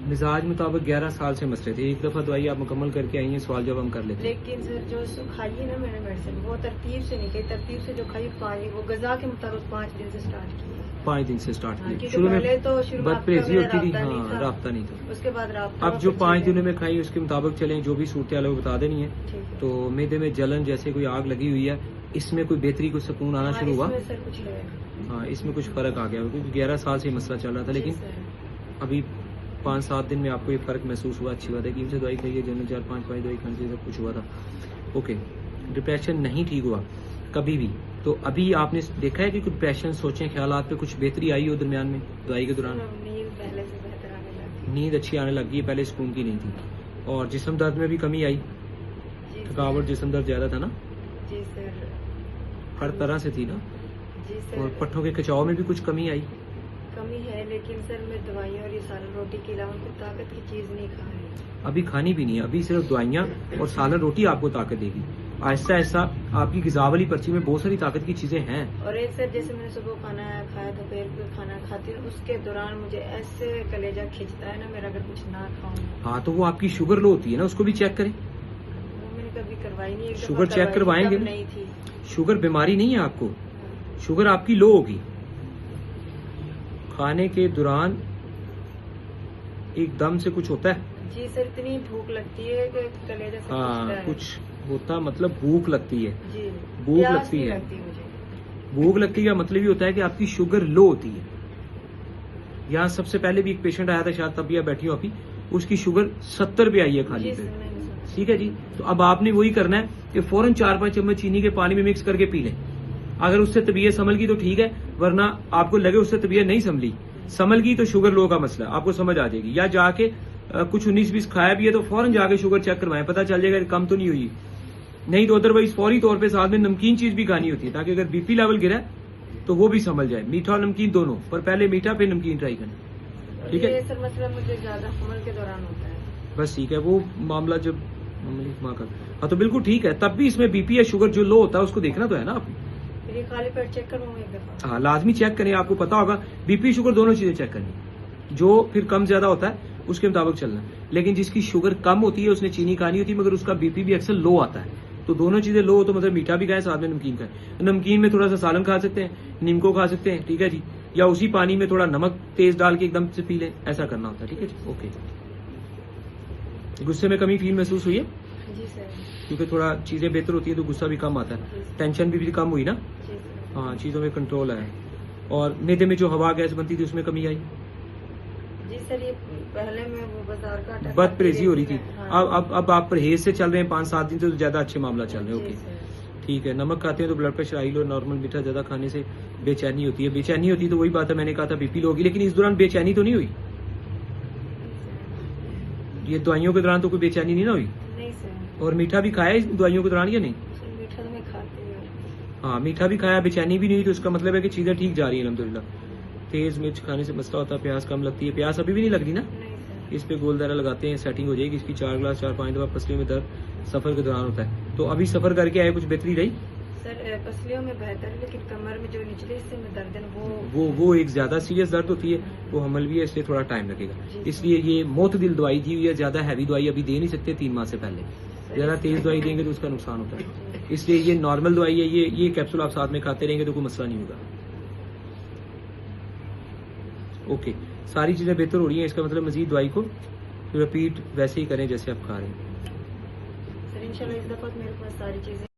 مزاج مطابق 11 سال سے مسئلے تھے. ایک دفعہ دوائی آپ مکمل کر کے آئی ہیں, سوال جب ہم کر لیتے ہیں. لیکن سر جو کھائی ہے نا میں نے میڈیسن وہ ترتیب سے نہیں کہی, ترتیب سے جو کھائی وہ غذا کے مطابق 5 دن سے اسٹارٹ کی ہے. 5 دن سے اسٹارٹ کی. شروع میں بد پرہیزی ہوتی تھی, ہاں رابطہ نہیں تھا. اس کے بعد رابطہ. اب جو 5 دنوں میں کھائی اس کے مطابق چلیں, جو بھی صورتحال ہے وہ بتا دینی ہے. تو معدے میں جلن جیسے کوئی آگ لگی ہوئی ہے, اس میں کوئی بہتری, کوئی سکون آنا شروع ہوا. ہاں اس میں کچھ فرق آ گیا, کیونکہ 11 سال سے مسئلہ چل رہا تھا, لیکن ابھی 5-7 دن میں آپ کو یہ فرق محسوس ہوا. اچھی بات ہے کہ سے دوائی کھائی ہے, جنرل 4-5 دوائی کھانے سے سب کچھ ہوا تھا. اوکے, ڈپریشن نہیں ٹھیک ہوا کبھی بھی, تو ابھی آپ نے دیکھا ہے کہ کچھ ڈپریشن, سوچیں, خیالات پہ کچھ بہتری آئی ہو درمیان میں دوائی کے دوران؟ نیند اچھی آنے لگ گئی, پہلے سکون کی نہیں تھی. اور جسم درد میں بھی کمی آئی, تھکاوٹ, جسم درد زیادہ تھا نا؟ جی سر, ہر طرح سے تھی نا. جی سر. اور پٹھوں کے کچاؤ میں بھی کچھ کمی آئی؟ کمی ہے, لیکن سر میں دوائیاں اور یہ سالن روٹی کے علاوہ کوئی طاقت کی چیز نہیں کھا رہی. ابھی کھانی بھی نہیں ہے, ابھی صرف دوائیاں اور سالن روٹی آپ کو طاقت دے گی. آہستہ آہستہ آپ کی غذا والی پرچی میں بہت ساری طاقت کی چیزیں ہیں. اور ایک سر جیسے میں نے صبح کھانا کھایا, دوپہر کو کھانا کھاتی ہوں, اس کے دوران مجھے ایسے کلیجہ کھینچتا ہے نا میرا, اگر کچھ نہ کھاؤں. ہاں تو وہ آپ کی شوگر لو ہوتی ہے نا, اس کو بھی چیک کریں. وہ میں نے کبھی کروائی نہیں. شوگر چیک کروائیں گے. نہیں تھی شوگر بیماری نہیں ہے آپ کو, شوگر آپ کی لو ہوگی. کھانے کے دوران ایک دم سے کچھ ہوتا ہے. جی سر, اتنی بھوک لگتی ہے کہ کلیجہ سے ہاں کچھ ہوتا, مطلب بھوک لگتی ہے. جی, بھوک لگتی ہے. بھوک لگتی کا مطلب یہ ہوتا ہے کہ آپ کی شوگر لو ہوتی ہے. یہاں سب سے پہلے بھی ایک پیشنٹ آیا تھا, شاید تب بیٹھی ہو ابھی, اس کی شوگر 70 پہ آئی ہے خالی پہ. ٹھیک ہے جی, تو اب آپ نے وہی کرنا ہے کہ فوراً 4-5 چمچ چینی کے پانی میں مکس کر کے پی لیں. اگر اس سے طبیعت سنبھل گئی تو ٹھیک ہے, ورنہ آپ کو لگے اس سے طبیعت نہیں سنبھل گئی تو شوگر لو کا مسئلہ آپ کو سمجھ آ جائے گی. یا جا کے کچھ 19-20 کھایا بھی ہے تو فوراً جا کے شوگر چیک کروائیں, پتہ چل جائے گا کہ کم تو نہیں ہوئی. نہیں تو ادروائز فوری طور پہ ساتھ میں نمکین چیز بھی کھانی ہوتی ہے, تاکہ اگر بی پی لیول گرا تو وہ بھی سنبھل جائے. میٹھا اور نمکین دونوں, پر پہلے میٹھا پھر نمکین ٹرائی کریں. ٹھیک ہے سر, مسئلہ مجھے زیادہ حمل کے دوران ہوتا ہے. بس ٹھیک ہے, وہ معاملہ جب ہاں تو بالکل ٹھیک ہے. تب بھی اس میں بی پی یا شوگر جو لو ہوتا ہے اس کو دیکھنا تو ہے نا آپ نے. خالی پیٹ چیک کروں ایک دفعہ. ہاں لازمی چیک کریں, آپ کو پتا ہوگا بی پی شوگر دونوں چیزیں چیک کرنی, جو پھر کم زیادہ ہوتا ہے اس کے مطابق چلنا. لیکن جس کی شوگر کم ہوتی ہے اس نے چینی کھانی ہوتی ہے, مگر اس کا بی پی بھی اکثر لو آتا ہے. تو دونوں چیزیں لو ہو تو مطلب میٹھا بھی کھائیں, ساتھ میں نمکین کھائیں. نمکین میں تھوڑا سا سالن کھا سکتے ہیں, نیمکو کھا سکتے ہیں, ٹھیک ہے جی, یا اسی پانی میں تھوڑا نمک تیز ڈال کے ایک دم سے پی لیں, ایسا کرنا ہوتا ہے. ٹھیک ہے جی, اوکے. غصے میں کمی فیل محسوس ہوئی ہے؟ جی سر. کیونکہ تھوڑا چیزیں بہتر ہوتی ہیں تو غصہ بھی کم آتا ہے, ٹینشن بھی کم ہوئی نا. ہاں چیزوں میں کنٹرول ہے. اور معدے میں جو ہوا گیس بنتی تھی اس میں کمی آئی؟ جی سر, یہ پہلے میں وہ بازار کا بد پرہیزی ہو رہی تھی. اب آپ پرہیز سے چل رہے ہیں 5-7 دن سے, تو زیادہ اچھے معاملہ چل رہے ہیں. اوکے ٹھیک ہے. نمک کھاتے ہیں تو blood pressure high low, normal میٹھا زیادہ کھانے سے بے چینی ہوتی ہے. بے چینی ہوتی تو وہی بات ہے, میں نے کہا تھا بی پی لو ہوگی, لیکن اس دوران بے چینی تو نہیں ہوئی. یہ دوائیوں کے دوران تو کوئی بے چینی نہیں نا ہوئی. اور میٹھا بھی کھایا اس دوائیوں کے دوران یا نہیں؟ میٹھا تو میں کھاتی ہوں. ہاں میٹھا بھی کھایا, بے چینی بھی نہیں ہوئی, تو اس کا مطلب ہے کہ چیزیں ٹھیک جا رہی ہیں الحمدللہ. تیز مرچ کھانے سے مسئلہ ہوتا ہے, پیاز کم لگتی ہے. پیاز ابھی بھی نہیں لگ رہی نا؟ اس پہ گول دائرہ لگاتے ہیں, سیٹنگ ہو جائے گی. اس کی 4 گلاس 4-5 دفعہ پسلیوں میں درد سفر کے دوران ہوتا ہے. تو ابھی سفر کر کے آئے, کچھ بہتری رہی؟ سر پسلیوں میں بہتر ہے, لیکن کمر میں جو نچلے حصے میں درد ہے وہ ایک زیادہ سیریس درد ہوتی ہے, وہ حمل بھی ہے, اس لیے تھوڑا ٹائم لگے گا. اس لیے یہ معتدل دوائی دی ہوئی ہے, زیادہ ہیوی دوائی ابھی دے نہیں سکتے 3 ماہ سے پہلے. زیادہ تیز دوائی دیں گے تو اس کا نقصان ہوتا ہے. اس لیے یہ نارمل دوائی ہے, یہ کیپسول آپ ساتھ میں کھاتے رہیں گے تو کوئی مسئلہ نہیں ہوگا. اوکے, ساری چیزیں بہتر ہو رہی ہیں, اس کا مطلب مزید دوائی کو رپیٹ ویسے ہی کریں جیسے آپ کھا رہے ہیں. سر انشاءاللہ اس دفعہ میرے پاس ساری چیزیں